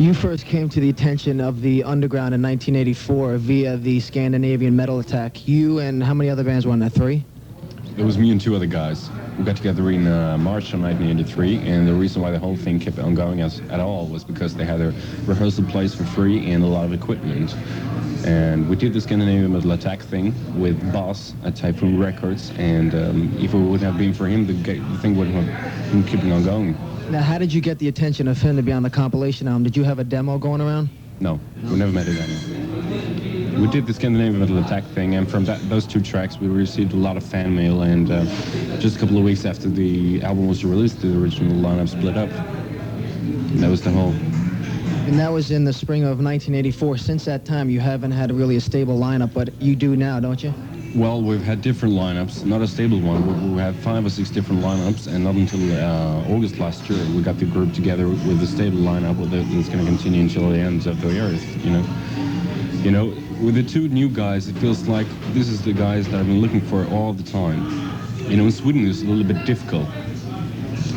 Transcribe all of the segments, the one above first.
You first came to the attention of the underground in 1984 via the Scandinavian metal attack. You and how many other bands were on that? 3? It was me and 2 other guys. We got together in March of 1983, and the reason why the whole thing kept on going at all was because they had a rehearsal place for free and a lot of equipment. And we did the Scandinavian metal attack thing with Boss at Typhoon Records, and if it wouldn't have been for him, the thing wouldn't have been keeping on going. Now, how did you get the attention of him to be on the compilation album? Did you have a demo going around? No, we never met a demo. We did the Scandinavian metal attack thing, and from those 2 tracks, we received a lot of fan mail, and just a couple of weeks after the album was released, the original lineup split up. And that was the whole... And that was in the spring of 1984. Since that time, you haven't had really a stable lineup, but you do now, don't you? Well, we've had different lineups, not a stable one. We had 5 or 6 different lineups, and not until August last year we got the group together with a stable lineup that's going to continue until the ends of the earth. You know, with the 2 new guys, it feels like this is the guys that I've been looking for all the time. You know, in Sweden it's a little bit difficult,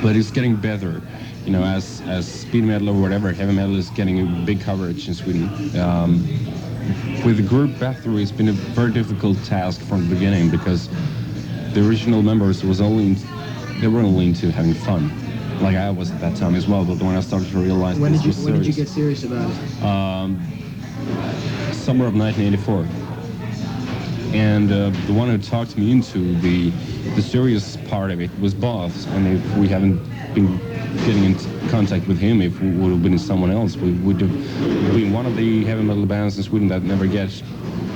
but it's getting better. You know, as speed metal or whatever, heavy metal is getting a big coverage in Sweden. With the group Bathory, it's been a very difficult task from the beginning because the original members they were only into having fun, like I was at that time as well. But when I started to realize when did you get serious about it? Summer of 1984. And the one who talked me into the serious part of it was Boss, and if we haven't been getting in contact with him, if we would have been someone else, we would have been one of the heavy metal bands in Sweden that never gets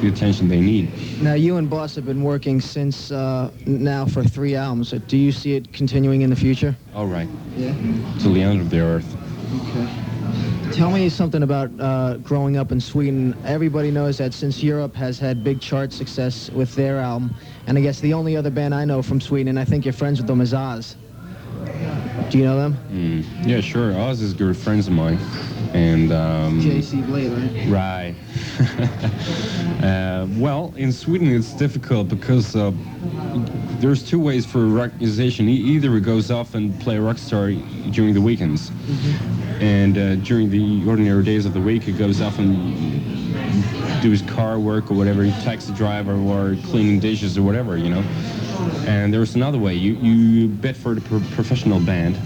the attention they need. Now, you and Boss have been working since now for 3 albums. Do you see it continuing in the future? All right. Yeah? Till the end of the earth. Okay. Tell me something about growing up in Sweden. Everybody knows that since Europe has had big chart success with their album, and I guess the only other band I know from Sweden, and I think you're friends with them, is Oz. Do you know them? Yeah, sure. Oz is good friends of mine. And J.C. Blade, right? Right. Well, in Sweden it's difficult because there's 2 ways for a rock musician. Either he goes off and play rock star during the weekends, and during the ordinary days of the week he goes off and do his car work or whatever, taxi driver or cleaning dishes or whatever, you know. And there's another way. You bet for the professional band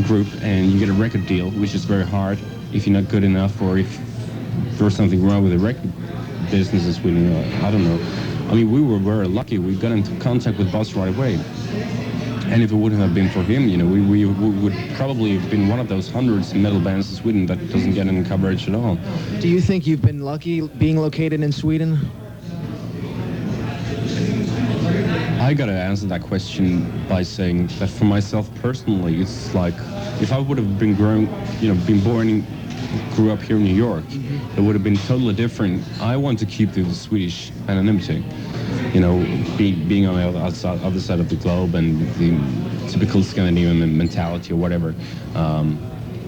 group and you get a record deal, which is very hard if you're not good enough, or if there's something wrong with the record business in Sweden. I don't know. I mean, we were very lucky. We got into contact with Boss right away. And if it wouldn't have been for him, you know, we would probably have been one of those hundreds of metal bands in Sweden that doesn't get any coverage at all. Do you think you've been lucky being located in Sweden? I gotta answer that question by saying that for myself personally, it's like if I would have been grew up here in New York, it would have been totally different. I want to keep the Swedish anonymity, you know, being on the other side of the globe and the typical Scandinavian mentality or whatever.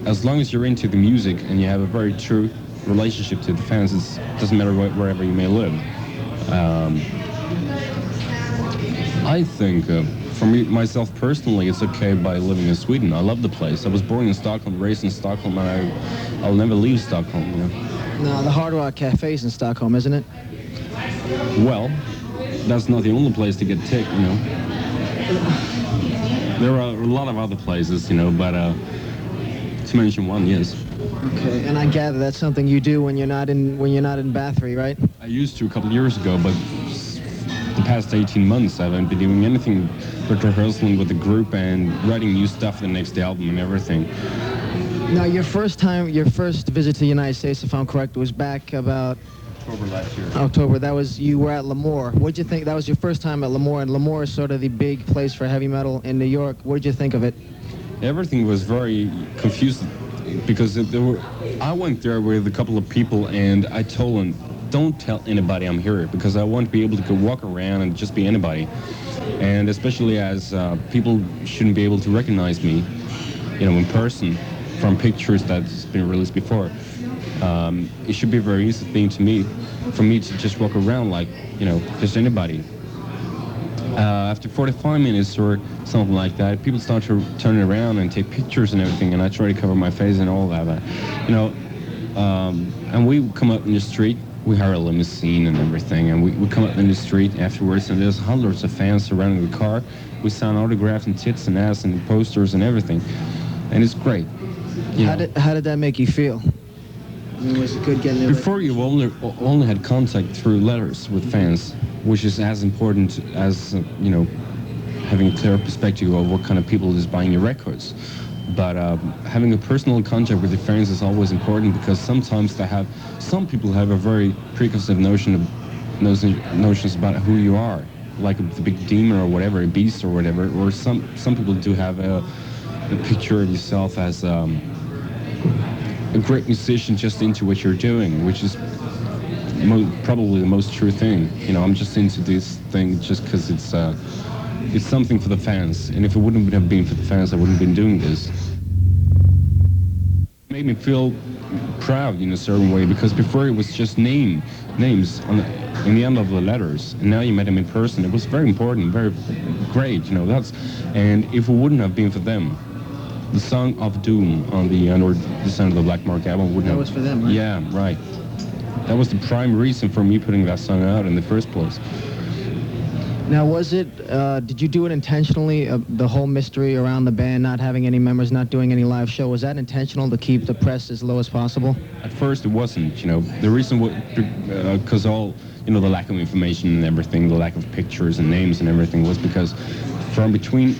As long as you're into the music and you have a very true relationship to the fans, it doesn't matter wherever you may live. I think, for me, myself personally, it's okay by living in Sweden. I love the place. I was born in Stockholm, raised in Stockholm, and I'll never leave Stockholm, you know. No, the Hard Rock Cafe's in Stockholm, isn't it? Well, that's not the only place to get ticked, you know. There are a lot of other places, you know, but to mention one, yes. Okay, and I gather that's something you do when you're not in Bathory, right? I used to a couple of years ago, but the past 18 months I haven't been doing anything but rehearsing with the group and writing new stuff for the next album and everything. Now, your first visit to the United States, if I'm correct, was back about October last year. October. You were at Lemoore. What'd you think? That was your first time at Lemoore, and Lemoore is sort of the big place for heavy metal in New York. What did you think of it? Everything was very confusing because I went there with a couple of people and I told them, don't tell anybody I'm here because I want to be able to go walk around and just be anybody. And especially as people shouldn't be able to recognize me, you know, in person from pictures that's been released before. It should be a very easy thing for me to just walk around like, you know, just anybody. After 45 minutes or something like that, people start to turn around and take pictures and everything, and I try to cover my face and all that. But, you know, And we come out in the street. We hire a limousine and everything, and we come out in the street afterwards, and there's hundreds of fans surrounding the car. We sign autographs and tits and ass and posters and everything, and it's great. How did that make you feel? I mean, was it good getting there? Before, you only had contact through letters with fans, which is as important as having a clear perspective of what kind of people is buying your records. But having a personal contact with the fans is always important, because sometimes some people have a very preconceived notions about who you are, like the big demon or whatever, a beast or whatever. Or some people do have a picture of yourself as a great musician just into what you're doing, which is probably the most true thing. I'm just into this thing just because it's something for the fans, and if it wouldn't have been for the fans, I wouldn't have been doing this. It made me feel proud in a certain way, because before it was just names in the end of the letters, and now you met them in person. It was very important, very great, and if it wouldn't have been for them, the Song of Doom on the Descent of the Black Mark album wouldn't have... That was for them, right? Yeah, right. That was the prime reason for me putting that song out in the first place. Now, did you do it intentionally, the whole mystery around the band, not having any members, not doing any live show? Was that intentional to keep the press as low as possible? At first it wasn't, The reason because all, the lack of information and everything, the lack of pictures and names and everything, was because from between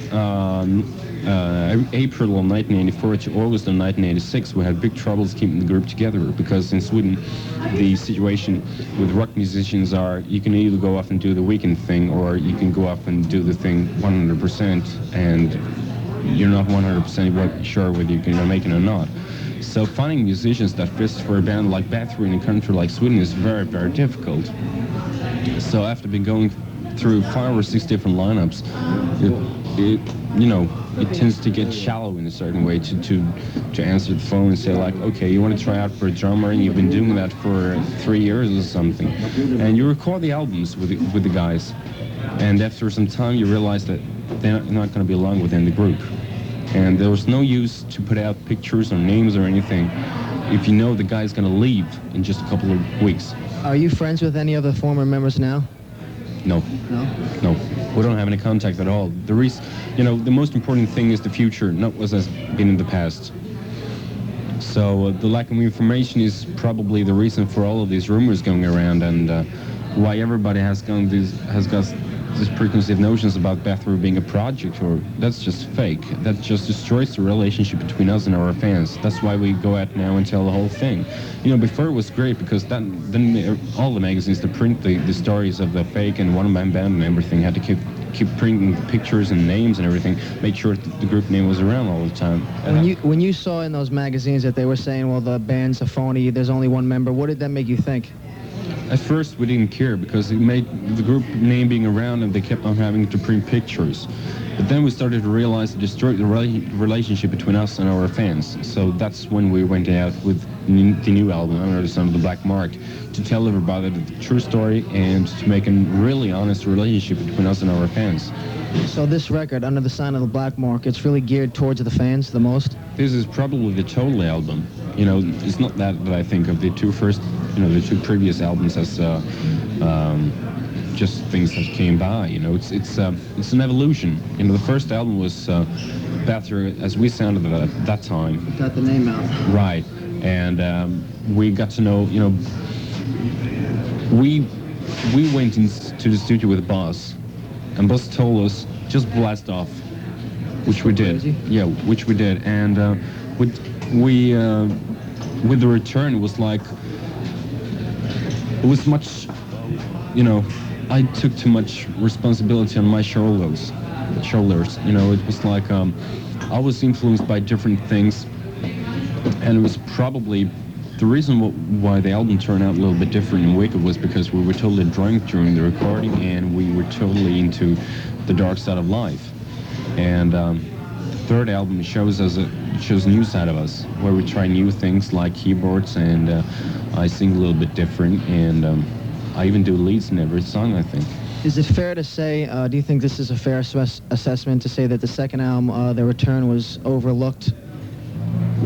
April of 1984 to August of 1986, we had big troubles keeping the group together, because in Sweden, the situation with rock musicians are, you can either go off and do the weekend thing, or you can go off and do the thing 100%, and you're not 100% sure whether you're going to make it or not. So finding musicians that fits for a band like Bathory in a country like Sweden is very, very difficult. So after been going through 5 or 6 different lineups, it tends to get shallow in a certain way to answer the phone and say, like, okay, you want to try out for a drummer, and you've been doing that for 3 years or something, and you record the albums with the guys, and after some time you realize that they're not going to be long within the group, and there was no use to put out pictures or names or anything if you know the guy's going to leave in just a couple of weeks. Are you friends with any of the former members now? No. No. We don't have any contact at all. The most important thing is the future, not what has been in the past. So the lack of information is probably the reason for all of these rumors going around, and why everybody has got these preconceived notions about Bathory being a project. Or that's just fake. That just destroys the relationship between us and our fans. That's why we go out now and tell the whole thing. Before it was great, because then all the magazines that print the stories of the fake and one-man band and everything had to keep printing pictures and names and everything, make sure that the group name was around all the time. When you saw in those magazines that they were saying, well, the band's a phony, there's only one member, what did that make you think? At first, we didn't care, because it made the group name being around, and they kept on having to print pictures. But then we started to realize it destroyed the relationship between us and our fans. So that's when we went out with the new album, Under the Sun of the Black Mark, to tell everybody the true story and to make a really honest relationship between us and our fans. So this record, Under the Sign of the Black Mark, it's really geared towards the fans the most? This is probably the total album. It's not that I think of the two previous albums as just things that came by. It's an evolution. The first album was Bathory as we sounded at that time. Got the name out. Right, and we got to know. We went into the studio with Boss, and Boss told us just blast off, which we did. Crazy. Yeah, which we did, and with the return, it was like it was much. I took too much responsibility on my shoulders. It was like I was influenced by different things, and it was probably the reason why the album turned out a little bit different in Wicked was because we were totally drunk during the recording, and we were totally into the dark side of life. And the third album shows a new side of us, where we try new things like keyboards, and I sing a little bit different, and I even do leads in every song, I think. Is it fair to say, do you think this is a fair assessment to say that the second album, The Return, was overlooked?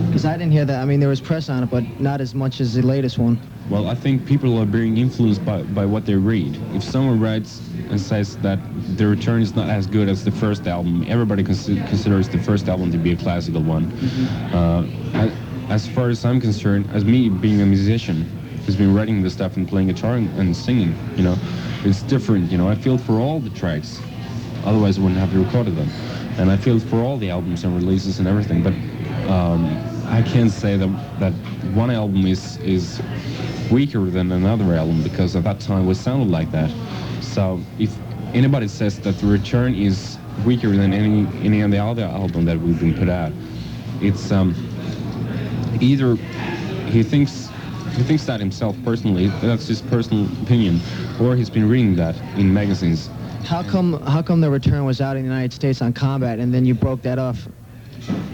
Because I didn't hear that. I mean, there was press on it, but not as much as the latest one. Well, I think people are being influenced by what they read. If someone writes and says that The Return is not as good as the first album, everybody considers the first album to be a classical one. As far as I'm concerned, as me being a musician who's been writing this stuff and playing guitar and singing, it's different. I feel for all the tracks, otherwise I wouldn't have recorded them. And I feel for all the albums and releases and everything, but I can't say that one album is weaker than another album, because at that time we sounded like that. So if anybody says that The Return is weaker than any of the other album that we've been put out, it's either he thinks that himself personally, that's his personal opinion, or he's been reading that in magazines. How come The Return was out in the United States on Combat, and then you broke that off?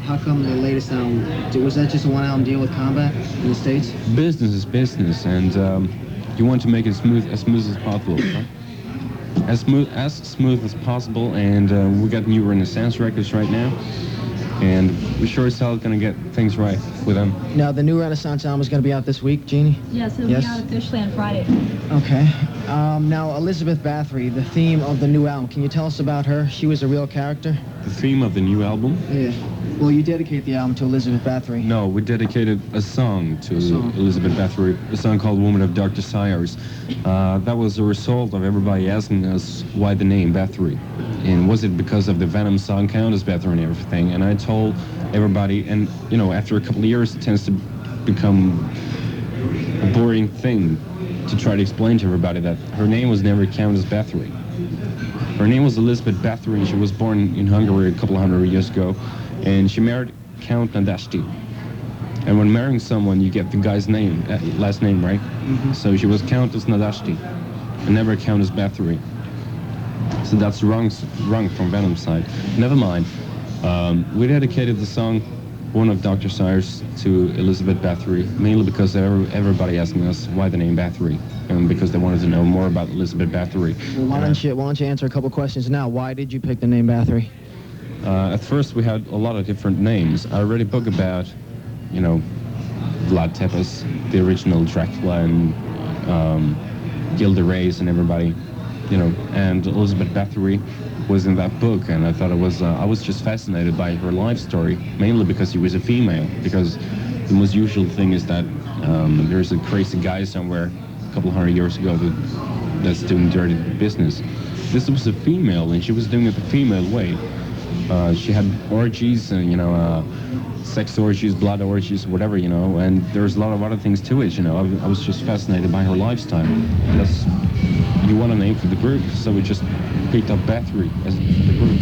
How come the latest album, was that just a one-album deal with Combat in the States? Business is business, and you want to make it as smooth as possible. Huh? As smooth as possible, and we got new Renaissance records right now, and we're sure as hell going to get things right with them. Now, the new Renaissance album is going to be out this week, Jeannie? Yes, it'll be out officially on Friday. Okay. Now, Elizabeth Bathory, the theme of the new album, can you tell us about her? She was a real character? The theme of the new album? Yeah. Well, you dedicate the album to Elizabeth Bathory. No, we dedicated a song to Elizabeth Bathory, a song called Woman of Dark Desires. That was a result of everybody asking us why the name Bathory. And was it because of the Venom song Countess Bathory and everything? And I told everybody, and after a couple of years it tends to become a boring thing to try to explain to everybody that her name was never Countess Bathory. Her name was Elizabeth Bathory. She was born in Hungary a couple of hundred years ago, and she married Count Nadashti. And when marrying someone, you get the guy's name, last name, right? Mm-hmm. So she was Countess Nadashti, and never Countess Bathory. So that's wrong from Venom's side. Never mind. We dedicated the song "One of Dr. Desires" to Elizabeth Bathory, mainly because everybody asking us why the name Bathory, and because they wanted to know more about Elizabeth Bathory. Well, why don't you answer a couple questions now? Why did you pick the name Bathory? At first, we had a lot of different names. I read a book about, Vlad Tepes, the original Dracula, and Gilda Reyes and everybody, and Elizabeth Bathory was in that book, and I thought I was just fascinated by her life story, mainly because she was a female, because the most usual thing is that there's a crazy guy somewhere a couple hundred years ago that's doing dirty business. This was a female, and she was doing it the female way. She had orgies, sex orgies, blood orgies, whatever, and there's a lot of other things to it, I was just fascinated by her lifestyle. And you want a name for the group, so we just picked up Bathory as the group.